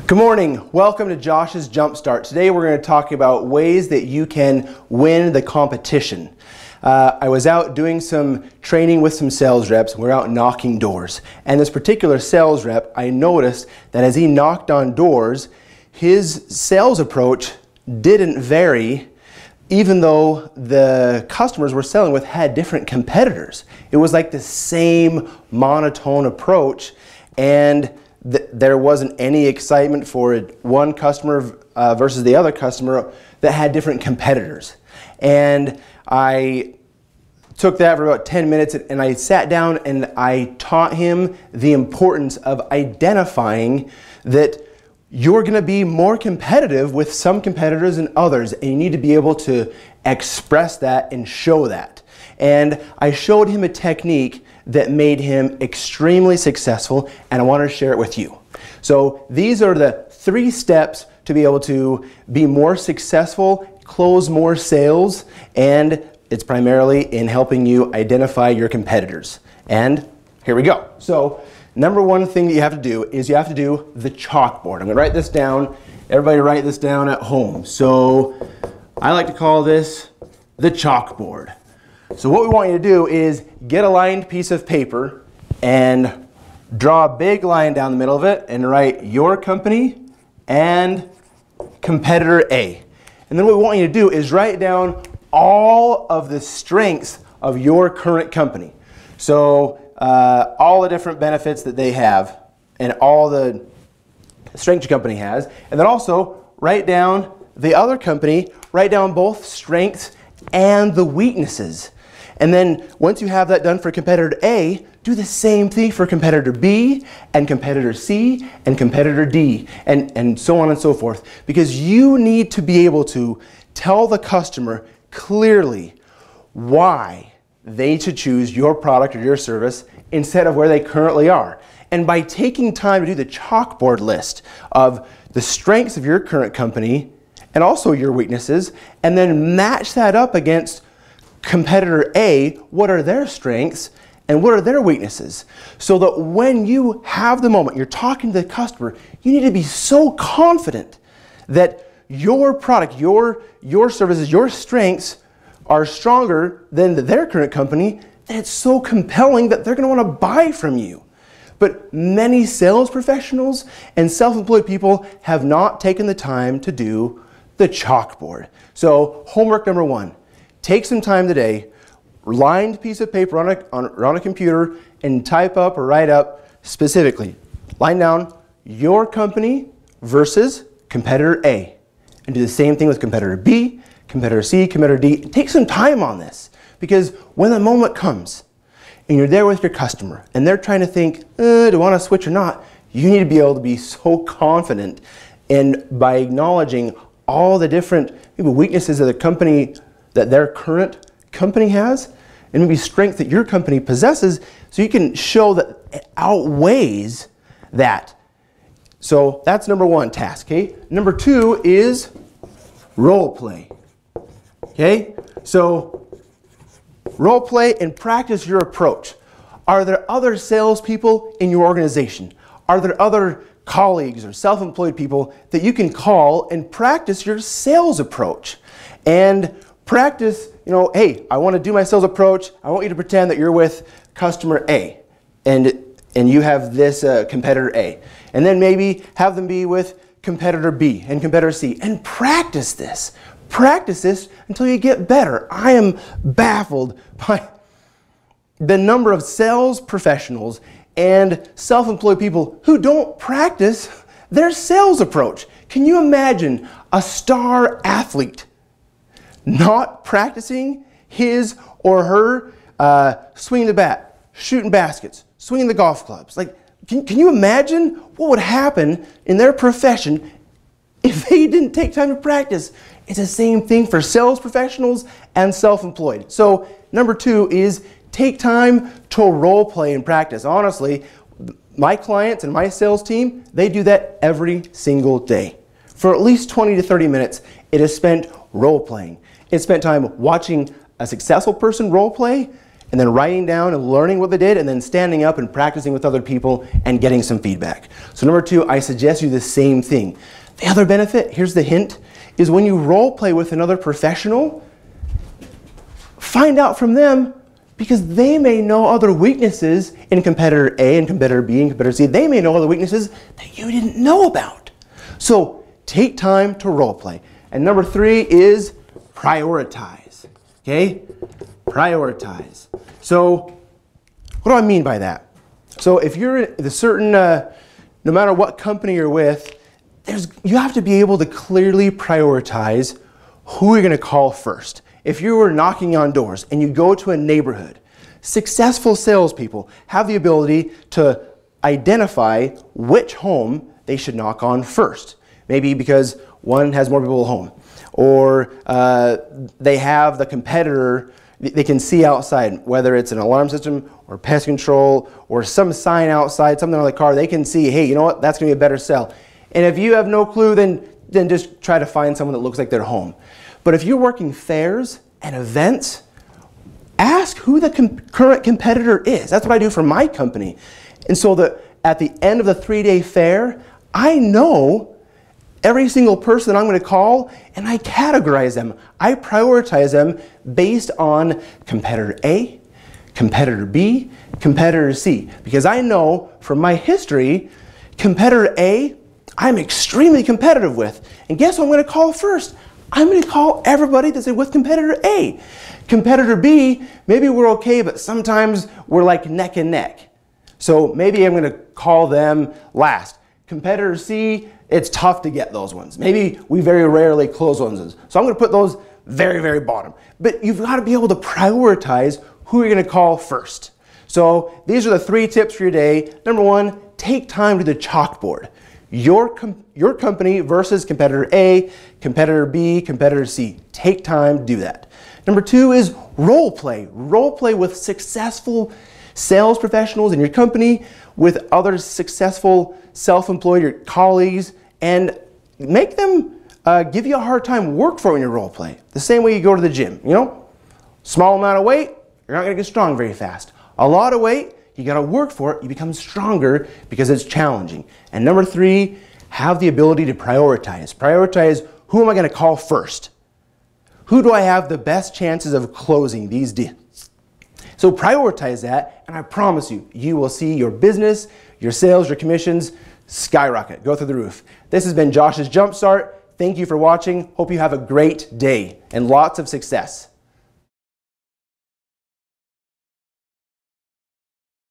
Good morning. Welcome to Josh's Jumpstart. Today we're going to talk about ways that you can win the competition. I was out doing some training with some sales reps. We're out knocking doors. And this particular sales rep, I noticed that as he knocked on doors, his sales approach didn't vary even though the customers we're selling with had different competitors. It was like the same monotone approach, and there wasn't any excitement for one customer versus the other customer that had different competitors. And I took that for about 10 minutes and I sat down and I taught him the importance of identifying that you're going to be more competitive with some competitors than others, and you need to be able to express that and show that. And I showed him a technique that made him extremely successful, and I want to share it with you. So these are the 3 steps to be able to be more successful, close more sales, and it's primarily in helping you identify your competitors. And here we go. So number 1 thing that you have to do is you have to do the chalkboard. I'm going to write this down. Everybody write this down at home. So I like to call this the chalkboard. So what we want you to do is get a lined piece of paper and draw a big line down the middle of it and write your company and competitor A. And then what we want you to do is write down all of the strengths of your current company. So all the different benefits that they have and all the strengths your company has. And then also write down the other company, write down both strengths and the weaknesses. And then once you have that done for competitor A, do the same thing for competitor B and competitor C and competitor D and so on and so forth. Because you need to be able to tell the customer clearly why they should choose your product or your service instead of where they currently are. And by taking time to do the chalkboard list of the strengths of your current company and also your weaknesses, and then match that up against competitor A, what are their strengths and what are their weaknesses? So that when you have the moment, you're talking to the customer, you need to be so confident that your product, your services, your strengths are stronger than their current company, that it's so compelling that they're going to want to buy from you. But many sales professionals and self-employed people have not taken the time to do the chalkboard. So homework number 1. Take some time today, lined piece of paper on a computer, and type up or write up specifically. Line down your company versus competitor A. And do the same thing with competitor B, competitor C, competitor D. Take some time on this, because when the moment comes and you're there with your customer and they're trying to think, do I want to switch or not? You need to be able to be so confident, and by acknowledging all the different maybe weaknesses of the company that their current company has, and maybe strength that your company possesses, so you can show that it outweighs that. So that's number 1 task, okay? Number 2 is role play, okay? So role play and practice your approach. Are there other salespeople in your organization? Are there other colleagues or self-employed people that you can call and practice your sales approach? And practice, hey, I want to do my sales approach. I want you to pretend that you're with customer A and you have this competitor A. And then maybe have them be with competitor B and competitor C. And practice this. Practice this until you get better. I am baffled by the number of sales professionals and self-employed people who don't practice their sales approach. Can you imagine a star athlete not practicing his or her swinging the bat, shooting baskets, swinging the golf clubs? Like, can you imagine what would happen in their profession if they didn't take time to practice? It's the same thing for sales professionals and self-employed. So number 2 is take time to role play and practice. Honestly, my clients and my sales team, they do that every single day. For at least 20 to 30 minutes, it is spent role playing. It's spent time watching a successful person role play and then writing down and learning what they did, and then standing up and practicing with other people and getting some feedback. So number 2, I suggest you the same thing. The other benefit, here's the hint, is when you role play with another professional, find out from them, because they may know other weaknesses in competitor A and competitor B and competitor C. They may know other weaknesses that you didn't know about. So take time to role play. And number 3 is prioritize. Okay? Prioritize. So what do I mean by that? So if you're in a certain, no matter what company you're with, you have to be able to clearly prioritize who you're going to call first. If you were knocking on doors and you go to a neighborhood, successful salespeople have the ability to identify which home they should knock on first. Maybe because one has more people at home, or they have the competitor they can see outside, whether it's an alarm system or pest control or some sign outside, something on the car. They can see, hey, you know what, that's going to be a better sell. And if you have no clue, then just try to find someone that looks like they're home. But if you're working fairs and events, ask who the current competitor is. That's what I do for my company. And so that at the end of the 3-day fair, I know every single person I'm going to call, and I categorize them. I prioritize them based on competitor A, competitor B, competitor C. Because I know from my history, competitor A, I'm extremely competitive with. And guess what I'm going to call first? I'm going to call everybody that's with competitor A. Competitor B, maybe we're okay, but sometimes we're like neck and neck. So maybe I'm going to call them last. Competitor C, it's tough to get those ones. Maybe we very rarely close ones. So I'm going to put those very, very bottom. But you've got to be able to prioritize who you're going to call first. So these are the 3 tips for your day. Number 1, take time to the chalkboard. Your company versus competitor A, competitor B, competitor C. Take time to do that. Number 2 is role play. Role play with successful sales professionals in your company, with other successful self-employed, your colleagues, and make them give you a hard time, work for it in your role play. The same way you go to the gym, you know? Small amount of weight, you're not going to get strong very fast. A lot of weight, you got to work for it, you become stronger because it's challenging. And number 3, have the ability to prioritize. Prioritize, who am I going to call first? Who do I have the best chances of closing these deals? So prioritize that, and I promise you, you will see your business, your sales, your commissions skyrocket, go through the roof. This has been Josh's Jumpstart. Thank you for watching. Hope you have a great day and lots of success.